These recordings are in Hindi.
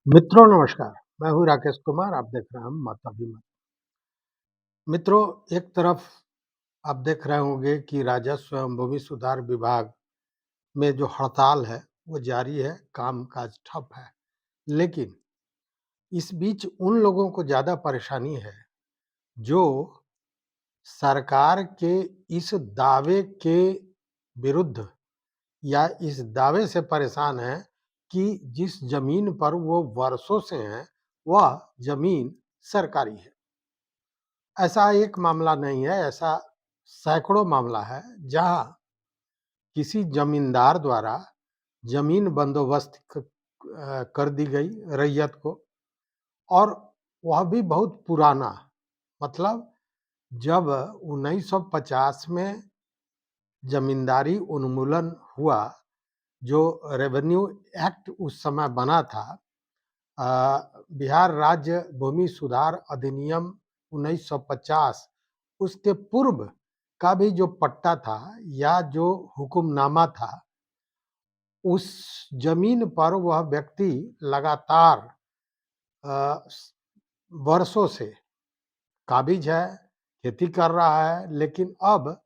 मित्रों नमस्कार, मैं हूँ राकेश कुमार, आप देख रहे हैं मत। मित्रों, एक तरफ आप देख रहे होंगे कि राजस्व एवं भूमि सुधार विभाग में जो हड़ताल है, वो जारी है, काम-काज ठप है। लेकिन इस बीच उन लोगों को ज़्यादा परेशानी है, जो सरकार के इस दावे के विरुद्ध या इस दावे से परेशान हैं कि जिस ज़मीन पर वो वर्षों से हैं, वह ज़मीन सरकारी है। ऐसा एक मामला नहीं है, ऐसा सैकड़ों मामला है, जहाँ किसी ज़मींदार द्वारा ज़मीन बंदोबस्त कर दी गई रैयत को और वह भी बहुत पुराना, मतलब जब 1950 में ज़मींदारी उन्मूलन हुआ, जो रेवेन्यू एक्ट उस समय बना था, बिहार राज्य भूमि सुधार अधिनियम 1950, उसके पूर्व का भी जो पट्टा था या जो हुक्मनामा था, उस जमीन पर वह व्यक्ति लगातार वर्षों से काबिज है, खेती कर रहा है। लेकिन अब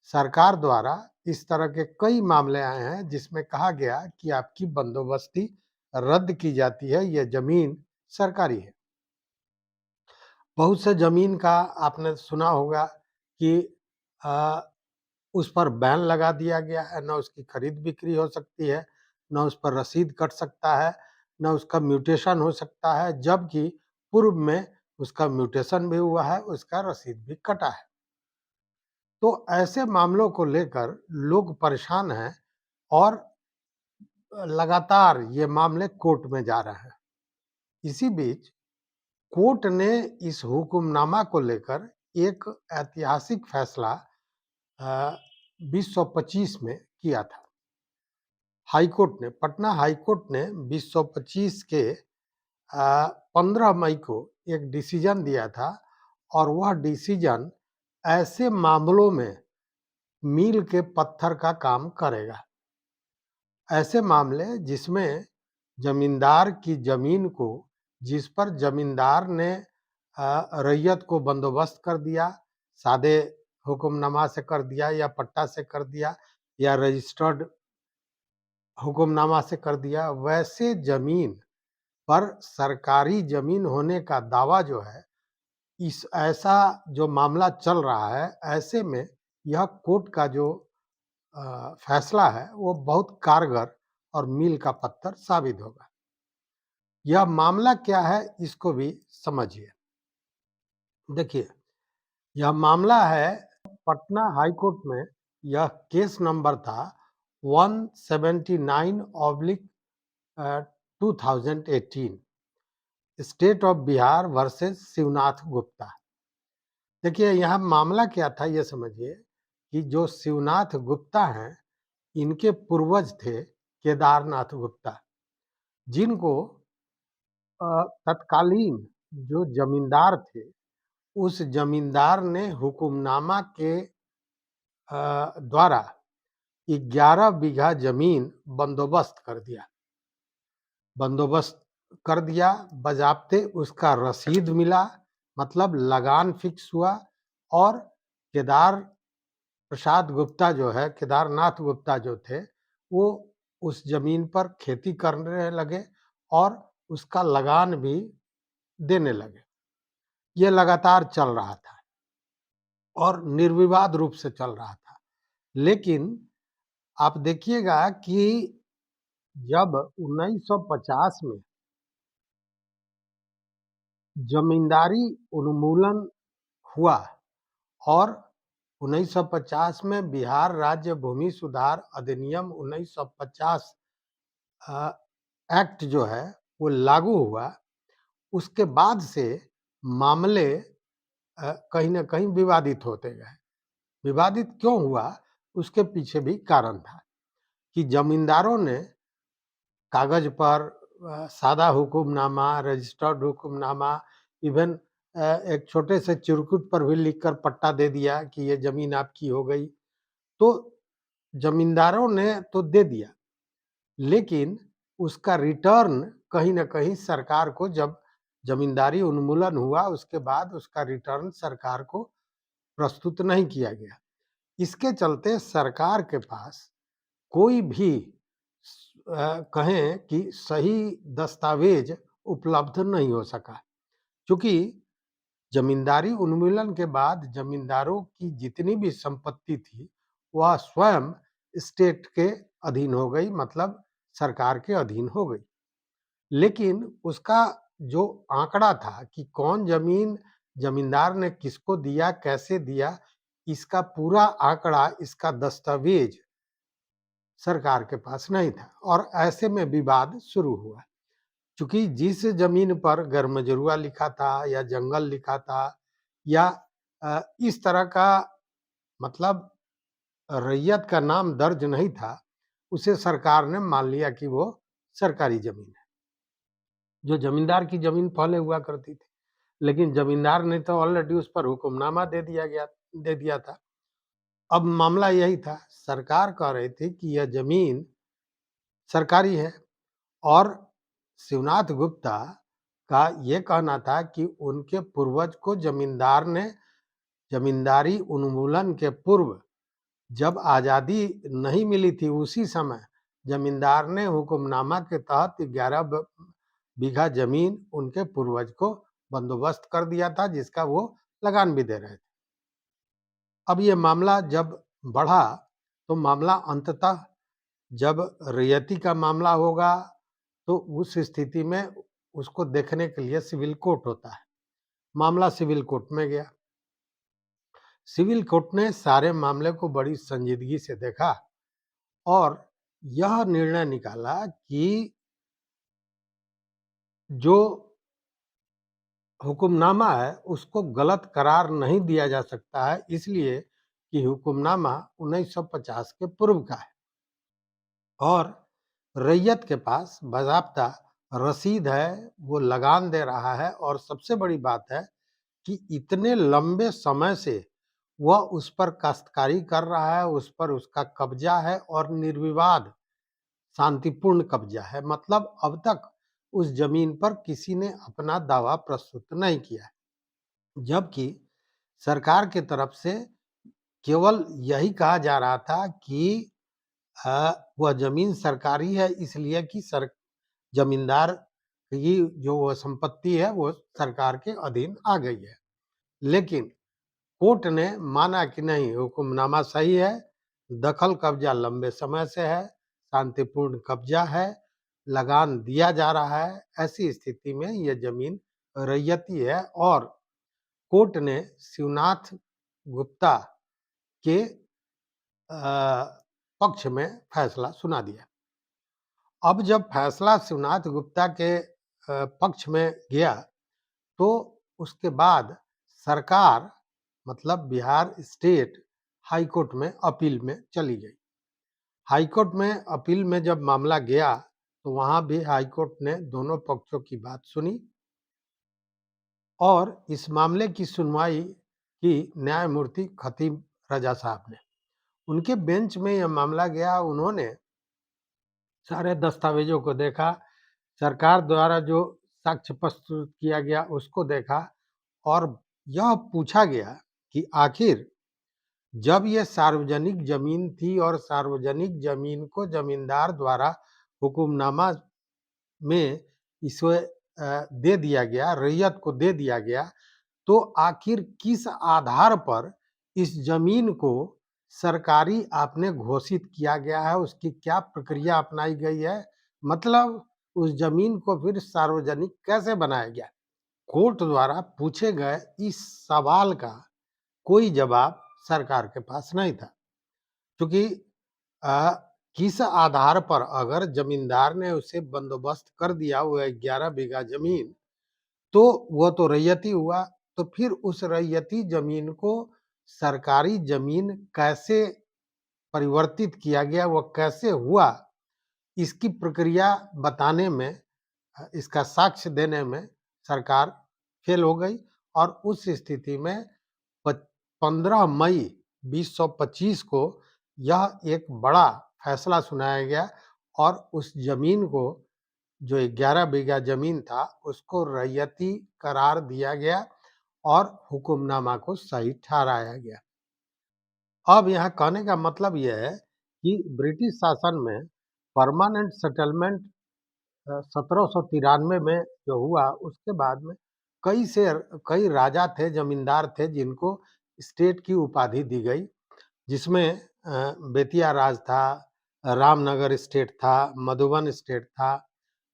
सरकार द्वारा इस तरह के कई मामले आए हैं जिसमें कहा गया कि आपकी बंदोबस्ती रद्द की जाती है, यह जमीन सरकारी है। बहुत से ज़मीन का आपने सुना होगा कि अ, उस पर बैन लगा दिया गया है, ना उसकी खरीद-बिक्री हो सकती है, ना उस पर रसीद कट सकता है, ना उसका म्यूटेशन हो सकता है, जबकि पूर्व में उसका म्यूटेशन भी हुआ है, उसका रसीद भी कटा है। तो ऐसे मामलों को लेकर लोग परेशान हैं और लगातार ये मामले कोर्ट में जा रहे हैं। इसी बीच कोर्ट ने इस हुक्मनामा को लेकर एक ऐतिहासिक फैसला 2025 में किया था। पटना हाई कोर्ट ने 2025 के 15 मई को एक डिसीजन दिया था और वह डिसीजन ऐसे मामलों में मील के पत्थर का काम करेगा। ऐसे मामले जिसमें जमींदार की जमीन को, जिस पर जमींदार ने रैयत को बंदोबस्त कर दिया, सादे हुक्मनामा से कर दिया या पट्टा से कर दिया या रजिस्टर्ड हुक्मनामा से कर दिया, वैसे जमीन पर सरकारी जमीन होने का दावा जो है, इस ऐसा जो मामला चल रहा है, ऐसे में यह कोर्ट का जो फैसला है, वो बहुत कारगर और मील का पत्थर साबित होगा। यह मामला क्या है, इसको भी समझिए। देखिए, यह मामला है पटना हाई कोर्ट में, यह केस नंबर था 179 oblique 2018, state of Bihar versus Shivnath Gupta. देखिए, यहाँ मामला क्या था, ये समझिए कि जो शिवनाथ गुप्ता हैं, इनके पूर्वज थे केदारनाथ गुप्ता, जिनको तत्कालीन जो जमींदार थे, उस जमींदार ने हुक्मनामा के द्वारा 11 बीघा जमीन बंदोबस्त कर दिया। बंदोबस्त कर दिया, बज़ाब्ते उसका रसीद मिला, मतलब लगान फिक्स हुआ और केदार प्रसाद गुप्ता जो है, केदारनाथ गुप्ता जो थे, वो उस ज़मीन पर खेती करने लगे और उसका लगान भी देने लगे। ये लगातार चल रहा था और निर्विवाद रूप से चल रहा था। लेकिन आप देखिएगा कि जब 1950 में जमींदारी उन्मूलन हुआ और 1950 में बिहार राज्य भूमि सुधार अधिनियम 1950 अ, एक्ट जो है वो लागू हुआ, उसके बाद से मामले कहीं न कहीं विवादित होते गए। विवादित क्यों हुआ? उसके पीछे भी कारण था कि जमींदारों ने कागज़ पर सादा हुक्मनामा, रजिस्टर्ड हुक्मनामा, इवन एक छोटे से चिरकुट पर भी लिखकर पट्टा दे दिया कि ये ज़मीन आपकी हो गई। तो जमींदारों ने तो दे दिया, लेकिन उसका रिटर्न कहीं न कहीं सरकार को जब ज़मींदारी उन्मूलन हुआ, उसके बाद उसका रिटर्न सरकार को प्रस्तुत नहीं किया गया। इसके चलते सरकार के पास कोई भी कहें कि सही दस्तावेज उपलब्ध नहीं हो सका। चूँकि ज़मींदारी उन्मूलन के बाद ज़मींदारों की जितनी भी संपत्ति थी, वह स्वयं स्टेट के अधीन हो गई, मतलब सरकार के अधीन हो गई। लेकिन उसका जो आंकड़ा था कि कौन ज़मीन ज़मींदार ने किसको दिया, कैसे दिया, इसका पूरा आंकड़ा, इसका दस्तावेज सरकार के पास नहीं था और ऐसे में विवाद शुरू हुआ। चूँकि जिस ज़मीन पर गरमजरुआ लिखा था या जंगल लिखा था या इस तरह का, मतलब रैयत का नाम दर्ज नहीं था, उसे सरकार ने मान लिया कि वो सरकारी ज़मीन है। जो ज़मींदार की ज़मीन पहले हुआ करती थी। लेकिन ज़मींदार ने तो ऑलरेडी उस पर हुक्मनामा दे दिया था। अब मामला यही था, सरकार कह रही थी कि यह ज़मीन सरकारी है और शिवनाथ गुप्ता का ये कहना था कि उनके पूर्वज को ज़मींदार ने ज़मींदारी उन्मूलन के पूर्व जब आज़ादी नहीं मिली थी, उसी समय ज़मींदार ने हुक्मनामा के तहत 11 बीघा ज़मीन उनके पूर्वज को बंदोबस्त कर दिया था, जिसका वो लगान भी दे रहे थे। अब ये मामला जब बढ़ा, तो मामला अंततः जब रैयती का मामला होगा, तो उस स्थिति में उसको देखने के लिए सिविल कोर्ट होता है। मामला सिविल कोर्ट में गया। सिविल कोर्ट ने सारे मामले को बड़ी संजीदगी से देखा और यह निर्णय निकाला कि जो हुक्मनामा है, उसको गलत करार नहीं दिया जा सकता है, इसलिए कि हुक्मनामा 1950 के पूर्व का है और रैयत के पास बाज़ाब्ता रसीद है, वो लगान दे रहा है और सबसे बड़ी बात है कि इतने लंबे समय से वह उस पर काश्तकारी कर रहा है, उस पर उसका कब्जा है और निर्विवाद शांतिपूर्ण कब्जा है। मतलब अब तक उस जमीन पर किसी ने अपना दावा प्रस्तुत नहीं किया है। जबकि सरकार की तरफ से केवल यही कहा जा रहा था कि वह जमीन सरकारी है, इसलिए कि जमींदार की जो वह संपत्ति है वो सरकार के अधीन आ गई है। लेकिन कोर्ट ने माना कि नहीं, हुक्मनामा सही है, दखल कब्जा लंबे समय से है, शांतिपूर्ण कब्जा है, लगान दिया जा रहा है। ऐसी स्थिति में यह जमीन रैयती है और कोर्ट ने शिवनाथ गुप्ता के पक्ष में फैसला सुना दिया। अब जब फैसला शिवनाथ गुप्ता के पक्ष में गया, तो उसके बाद सरकार, मतलब बिहार स्टेट हाई कोर्ट में अपील में चली गई। हाई कोर्ट में अपील में जब मामला गया, तो वहाँ भी हाई कोर्ट ने दोनों पक्षों की बात सुनी और इस मामले की सुनवाई की न्यायमूर्ति खतीब रजा साहब ने। उनके बेंच में यह मामला गया, उन्होंने सारे दस्तावेजों को देखा, सरकार द्वारा जो साक्ष्य प्रस्तुत किया गया उसको देखा और यह पूछा गया कि आखिर जब ये सार्वजनिक जमीन थी और सार्वजनिक जमीन को जमींदार द्वारा हुक्मनामा में इसे दे दिया गया, रैयत को दे दिया गया, तो आखिर किस आधार पर इस जमीन को सरकारी आपने घोषित किया गया है, उसकी क्या प्रक्रिया अपनाई गई है? मतलब उस जमीन को फिर सार्वजनिक कैसे बनाया गया? कोर्ट द्वारा पूछे गए इस सवाल का कोई जवाब सरकार के पास नहीं था। क्योंकि अ, किस आधार पर अगर जमींदार ने उसे बंदोबस्त कर दिया वो 11 बीघा जमीन, तो वह तो रैयती हुआ, तो फिर उस रैयती जमीन को सरकारी जमीन कैसे परिवर्तित किया गया, वह कैसे हुआ, इसकी प्रक्रिया बताने में, इसका साक्ष्य देने में सरकार फेल हो गई और उस स्थिति में 15 मई 2025 को यह एक बड़ा फैसला सुनाया गया और उस जमीन को जो 11 बीघा ज़मीन था, उसको रैयती करार दिया गया और हुक्मनामा को सही ठहराया गया। अब यहाँ कहने का मतलब ये है कि ब्रिटिश शासन में परमानेंट सेटलमेंट 1793 में जो हुआ, उसके बाद में कई राजा थे, ज़मींदार थे, जिनको स्टेट की उपाधि दी गई, जिसमें बेतिया राज था, रामनगर स्टेट था, मधुबन स्टेट था,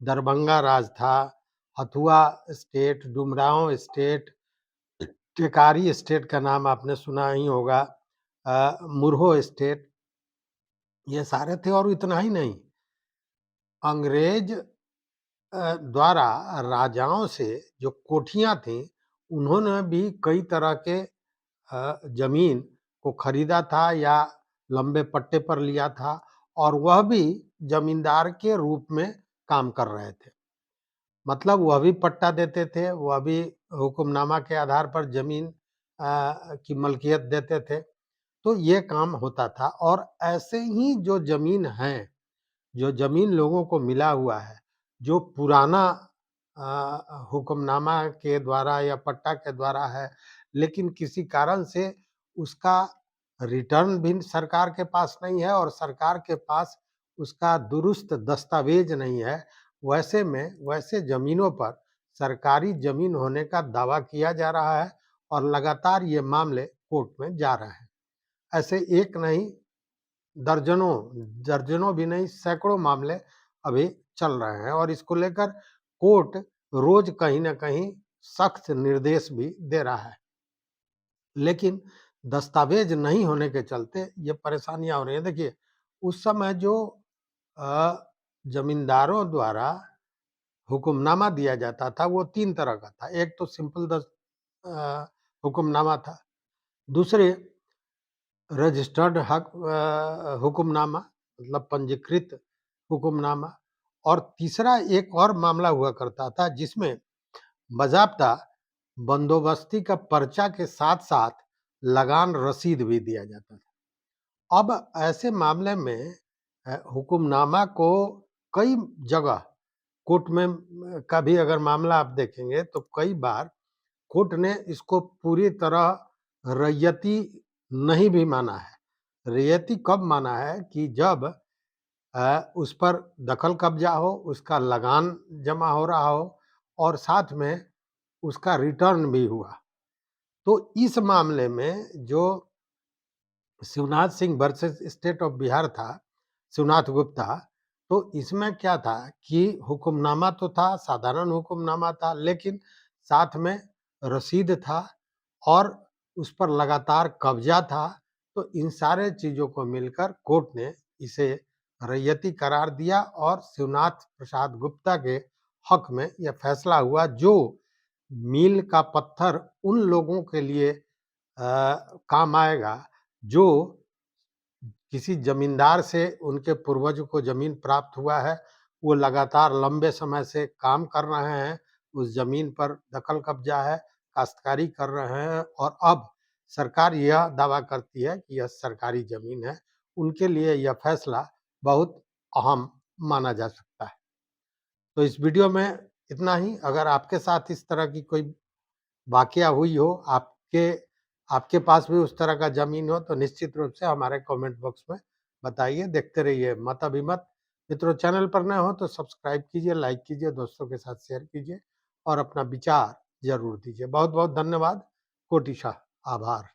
दरभंगा राज था, Hathua state, Dumraon state, Tekari state का नाम आपने सुना ही होगा, मुरहो स्टेट, ये सारे थे। और इतना ही नहीं, अंग्रेज द्वारा राजाओं से जो कोठियाँ थीं, उन्होंने भी कई तरह के ज़मीन को खरीदा था या लंबे पट्टे पर लिया था, और वह भी ज़मींदार के रूप में काम कर रहे थे। मतलब वह भी पट्टा देते थे, वह भी हुक्मनामा के आधार पर ज़मीन की मलकियत देते थे। तो ये काम होता था, और ऐसे ही जो ज़मीन है, जो ज़मीन लोगों को मिला हुआ है, जो पुराना हुक्मनामा के द्वारा या पट्टा के द्वारा है, लेकिन किसी कारण से उसका रिटर्न भी सरकार के पास नहीं है और सरकार के पास उसका दुरुस्त दस्तावेज नहीं है, वैसे में वैसे ज़मीनों पर सरकारी ज़मीन होने का दावा किया जा रहा है और लगातार ये मामले कोर्ट में जा रहे हैं। ऐसे एक नहीं, दर्जनों, दर्जनों भी नहीं, सैकड़ों मामले अभी चल रहे हैं, और इसको लेकर कोर्ट रोज कहीं न कहीं सख्त निर्देश भी दे रहा है। लेकिन दस्तावेज नहीं होने के चलते ये परेशानियाँ हो रही हैं। देखिए, उस समय जो ज़मींदारों द्वारा हुक्मनामा दिया जाता था, वो 3 तरह का था। एक तो सिंपल हुक्मनामा था। दूसरे रजिस्टर्ड हुक्मनामा, मतलब पंजीकृत हुक्मनामा। और तीसरा एक और मामला हुआ करता था, जिसमें बाज़ाब्ता बंदोबस्ती का पर्चा के साथ-साथ लगान रसीद भी दिया जाता था। अब ऐसे मामले में हुक्मनामा को कई जगह कोर्ट में का भी अगर मामला आप देखेंगे, तो कई बार कोर्ट ने इसको पूरी तरह रैयती नहीं भी माना है। रैयती कब माना है कि जब उस पर दखल कब्जा हो, उसका लगान जमा हो रहा हो और साथ में उसका रिटर्न भी हुआ। तो इस मामले में जो Shivnath Singh versus state of Bihar था, शिवनाथ गुप्ता, तो इसमें क्या था कि हुक्मनामा तो था, साधारण हुक्मनामा था, लेकिन साथ में रसीद था और उस पर लगातार कब्जा था। तो इन सारे चीज़ों को मिलकर कोर्ट ने इसे रैयती करार दिया और शिवनाथ प्रसाद गुप्ता के हक में यह फैसला हुआ, जो मील का पत्थर उन लोगों के लिए काम आएगा जो किसी जमींदार से उनके पूर्वजों को जमीन प्राप्त हुआ है, वो लगातार लंबे समय से काम कर रहे हैं, उस जमीन पर दखल कब्जा है, काश्तकारी कर रहे हैं, और अब सरकार यह दावा करती है कि यह सरकारी जमीन है। उनके लिए यह फैसला बहुत अहम माना जा सकता है। तो इस वीडियो में इतना ही। अगर आपके साथ इस तरह की कोई वाकया हुई हो, आपके आपके पास भी उस तरह का ज़मीन हो, तो निश्चित रूप से हमारे कमेंट बॉक्स में बताइए। देखते रहिए मत अभिमत। मित्रों, चैनल पर नए हो तो सब्सक्राइब कीजिए, लाइक कीजिए, दोस्तों के साथ शेयर कीजिए और अपना विचार ज़रूर दीजिए। बहुत-बहुत धन्यवाद। कोटिशाह आभार।